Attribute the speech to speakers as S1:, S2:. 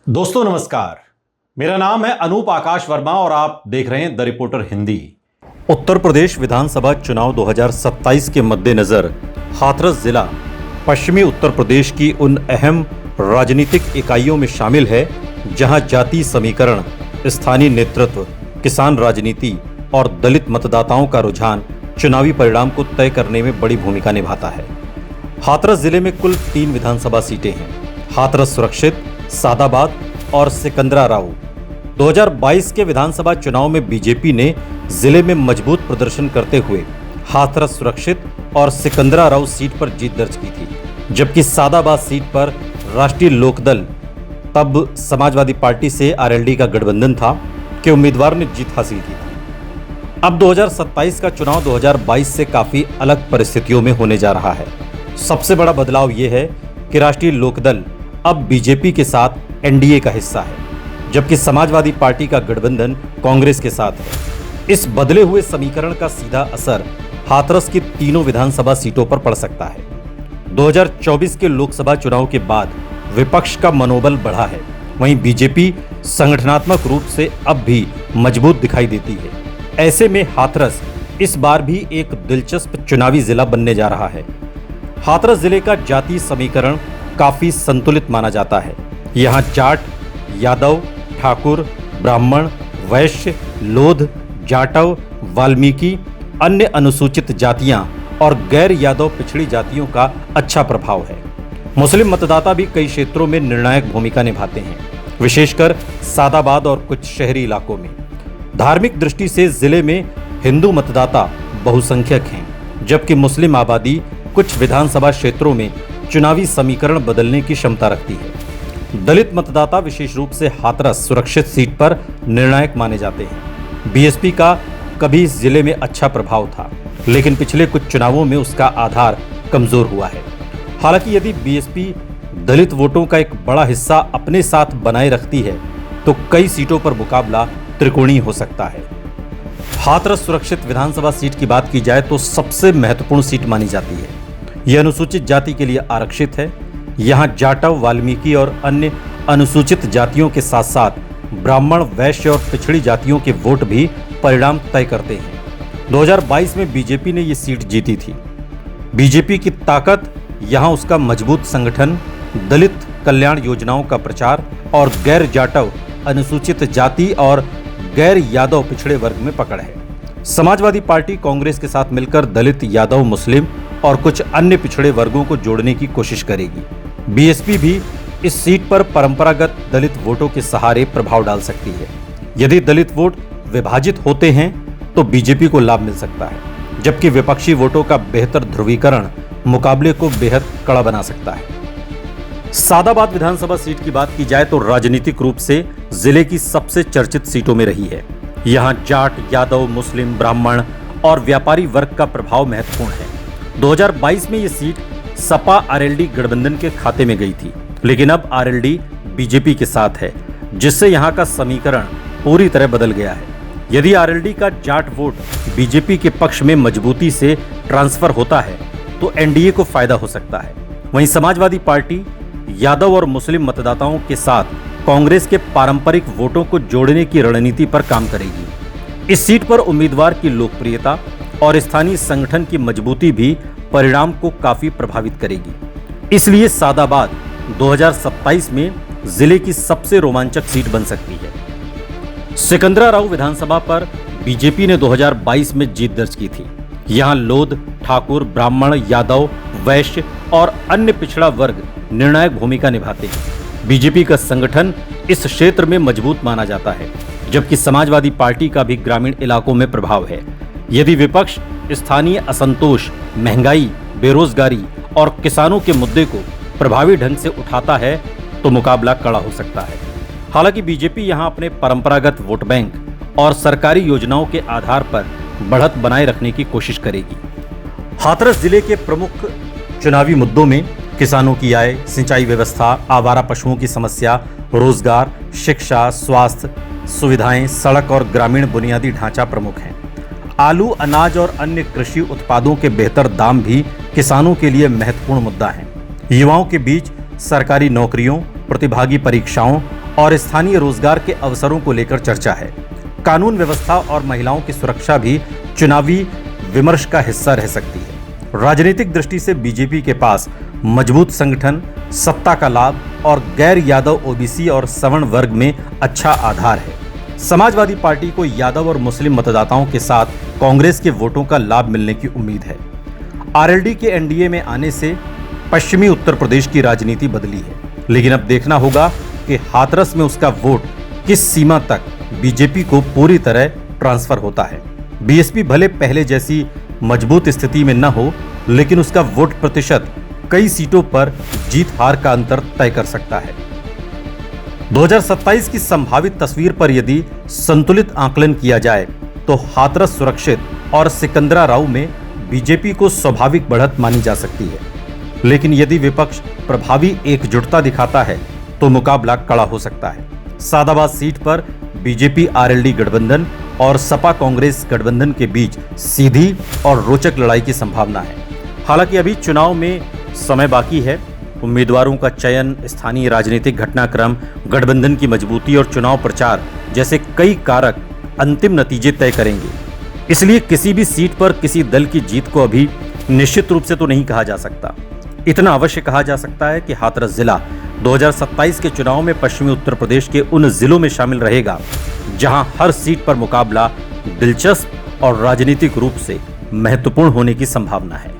S1: दोस्तों नमस्कार, मेरा नाम है अनूप आकाश वर्मा और आप देख रहे हैं द रिपोर्टर हिंदी। उत्तर प्रदेश विधानसभा चुनाव 2027 के मद्देनजर हाथरस जिला पश्चिमी उत्तर प्रदेश की उन अहम राजनीतिक इकाइयों में शामिल है जहां जाति समीकरण, स्थानीय नेतृत्व, किसान राजनीति और दलित मतदाताओं का रुझान चुनावी परिणाम को तय करने में बड़ी भूमिका निभाता है। हाथरस जिले में कुल 3 विधानसभा सीटें हैं। हाथरस सुरक्षित, सादाबाद और सिकंदराराऊ। 2022 के विधानसभा चुनाव में बीजेपी ने जिले में मजबूत प्रदर्शन करते हुए हाथरस सुरक्षित और सिकंदराराऊ सीट पर जीत दर्ज की थी, जबकि सादाबाद सीट पर राष्ट्रीय लोकदल, तब समाजवादी पार्टी से आरएलडी का गठबंधन था, के उम्मीदवार ने जीत हासिल की थी। अब 2027 का चुनाव 2022 से काफी अलग परिस्थितियों में होने जा रहा है। सबसे बड़ा बदलाव यह है कि राष्ट्रीय लोकदल अब बीजेपी के साथ एनडीए का हिस्सा है, जबकि समाजवादी पार्टी का गठबंधन कांग्रेस के साथ है। इस बदले हुए समीकरण का सीधा असर हाथरस की तीनों विधानसभा सीटों पर पड़ सकता है। 2024 के लोकसभा चुनाव के बाद विपक्ष का मनोबल बढ़ा है, वहीं बीजेपी संगठनात्मक रूप से अब भी मजबूत दिखाई देती है। ऐसे में हाथरस इस बार भी एक दिलचस्प चुनावी जिला बनने जा रहा है। हाथरस जिले का जाति समीकरण काफी संतुलित माना जाता है। यहाँ जाट, यादव, ठाकुर, ब्राह्मण, वैश्य, लोध, जाटव, वाल्मीकि, अन्य अनुसूचित जातियां और गैर यादव पिछड़ी जातियों का अच्छा प्रभाव है। मुस्लिम मतदाता भी कई क्षेत्रों में निर्णायक भूमिका निभाते हैं, विशेषकर सादाबाद और कुछ शहरी इलाकों में। धार्मिक दृष्टि से जिले में हिंदू मतदाता बहुसंख्यक हैं, जबकि मुस्लिम आबादी कुछ विधानसभा क्षेत्रों में चुनावी समीकरण बदलने की क्षमता रखती है। दलित मतदाता विशेष रूप से हाथरस सुरक्षित सीट पर निर्णायक माने जाते हैं। बीएसपी का कभी इस जिले में अच्छा प्रभाव था, लेकिन पिछले कुछ चुनावों में उसका आधार कमजोर हुआ है। हालांकि यदि बीएसपी दलित वोटों का एक बड़ा हिस्सा अपने साथ बनाए रखती है तो कई सीटों पर मुकाबला त्रिकोणीय हो सकता है। हाथरस सुरक्षित विधानसभा सीट की बात की जाए तो सबसे महत्वपूर्ण सीट मानी जाती है। यह अनुसूचित जाति के लिए आरक्षित है। यहाँ जाटव, वाल्मीकि और अन्य अनुसूचित जातियों के साथ साथ ब्राह्मण, वैश्य और पिछड़ी जातियों के वोट भी परिणाम तय करते हैं। 2022 में बीजेपी ने ये सीट जीती थी। बीजेपी की ताकत यहाँ उसका मजबूत संगठन, दलित कल्याण योजनाओं का प्रचार और गैर जाटव, अनुसूचित जाति और गैर यादव पिछड़े वर्ग में पकड़ है। समाजवादी पार्टी कांग्रेस के साथ मिलकर दलित, यादव, मुस्लिम और कुछ अन्य पिछड़े वर्गों को जोड़ने की कोशिश करेगी। बीएसपी भी इस सीट पर परंपरागत दलित वोटों के सहारे प्रभाव डाल सकती है। यदि दलित वोट विभाजित होते हैं तो बीजेपी को लाभ मिल सकता है, जबकि विपक्षी वोटों का बेहतर ध्रुवीकरण मुकाबले को बेहद कड़ा बना सकता है। सादाबाद विधानसभा सीट की बात की जाए तो राजनीतिक रूप से जिले की सबसे चर्चित सीटों में रही है। यहाँ जाट, यादव, मुस्लिम, ब्राह्मण और व्यापारी वर्ग का प्रभाव महत्वपूर्ण है। 2022 में ये सीट सपा आरएलडी गठबंधन के खाते में गई थी, लेकिन अब आरएलडी बीजेपी के साथ है, जिससे यहाँ का समीकरण पूरी तरह बदल गया है। यदि आरएलडी का जाट वोट बीजेपी के पक्ष में मजबूती से ट्रांसफर होता है तो एनडीए को फायदा हो सकता है। वहीं समाजवादी पार्टी यादव और मुस्लिम मतदाताओं के साथ कांग्रेस के पारंपरिक वोटों को जोड़ने की रणनीति पर काम करेगी। इस सीट पर उम्मीदवार की लोकप्रियता और स्थानीय संगठन की मजबूती भी परिणाम को काफी प्रभावित करेगी। इसलिए सादाबाद 2027 में जिले की सबसे रोमांचक सीट बन सकती है। सिकंदराराऊ विधानसभा पर बीजेपी ने 2022 में जीत दर्ज की थी। यहाँ लोध, ठाकुर, ब्राह्मण, यादव, वैश्य और अन्य पिछड़ा वर्ग निर्णायक भूमिका निभाते हैं। बीजेपी का संगठन इस क्षेत्र में मजबूत माना जाता है, जबकि समाजवादी पार्टी का भी ग्रामीण इलाकों में प्रभाव है। यदि विपक्ष स्थानीय असंतोष, महंगाई, बेरोजगारी और किसानों के मुद्दे को प्रभावी ढंग से उठाता है तो मुकाबला कड़ा हो सकता है। हालांकि बीजेपी यहां अपने परंपरागत वोट बैंक और सरकारी योजनाओं के आधार पर बढ़त बनाए रखने की कोशिश करेगी। हाथरस जिले के प्रमुख चुनावी मुद्दों में किसानों की आय, सिंचाई व्यवस्था, आवारा पशुओं की समस्या, रोजगार, शिक्षा, स्वास्थ्य सुविधाएं, सड़क और ग्रामीण बुनियादी ढांचा प्रमुख हैं। आलू, अनाज और अन्य कृषि उत्पादों के बेहतर दाम भी किसानों के लिए महत्वपूर्ण मुद्दा है। युवाओं के बीच सरकारी नौकरियों, प्रतिभागी परीक्षाओं और स्थानीय रोजगार के अवसरों को लेकर चर्चा है। कानून व्यवस्था और महिलाओं की सुरक्षा भी चुनावी विमर्श का हिस्सा रह सकती है। राजनीतिक दृष्टि से बीजेपी के पास मजबूत संगठन, सत्ता का लाभ और गैर यादव ओबीसी और सवर्ण वर्ग में अच्छा आधार है। समाजवादी पार्टी को यादव और मुस्लिम मतदाताओं के साथ कांग्रेस के वोटों का लाभ मिलने की उम्मीद है। आरएलडी के एनडीए में आने से पश्चिमी उत्तर प्रदेश की राजनीति बदली है, लेकिन अब देखना होगा कि हाथरस में उसका वोट किस सीमा तक बीजेपी को पूरी तरह ट्रांसफर होता है। बीएसपी भले पहले जैसी मजबूत स्थिति में न हो, लेकिन उसका वोट प्रतिशत कई सीटों पर जीत हार का अंतर तय कर सकता है। 2027 की संभावित तस्वीर पर यदि संतुलित आकलन किया जाए तो हाथरस सुरक्षित और सिकंदराराव में बीजेपी को स्वाभाविक बढ़त मानी जा सकती है, लेकिन यदि विपक्ष प्रभावी एकजुटता दिखाता है तो मुकाबला कड़ा हो सकता है। सादाबाद सीट पर बीजेपी आरएलडी गठबंधन और सपा कांग्रेस गठबंधन के बीच सीधी और रोचक लड़ाई की संभावना है। हालांकि अभी चुनाव में समय बाकी है। उम्मीदवारों का चयन, स्थानीय राजनीतिक घटनाक्रम, गठबंधन की मजबूती और चुनाव प्रचार जैसे कई कारक अंतिम नतीजे तय करेंगे। इसलिए किसी भी सीट पर किसी दल की जीत को अभी निश्चित रूप से तो नहीं कहा जा सकता। इतना अवश्य कहा जा सकता है कि हाथरस जिला 2027 के चुनाव में पश्चिमी उत्तर प्रदेश के उन जिलों में शामिल रहेगा जहां हर सीट पर मुकाबला दिलचस्प और राजनीतिक रूप से महत्वपूर्ण होने की संभावना है।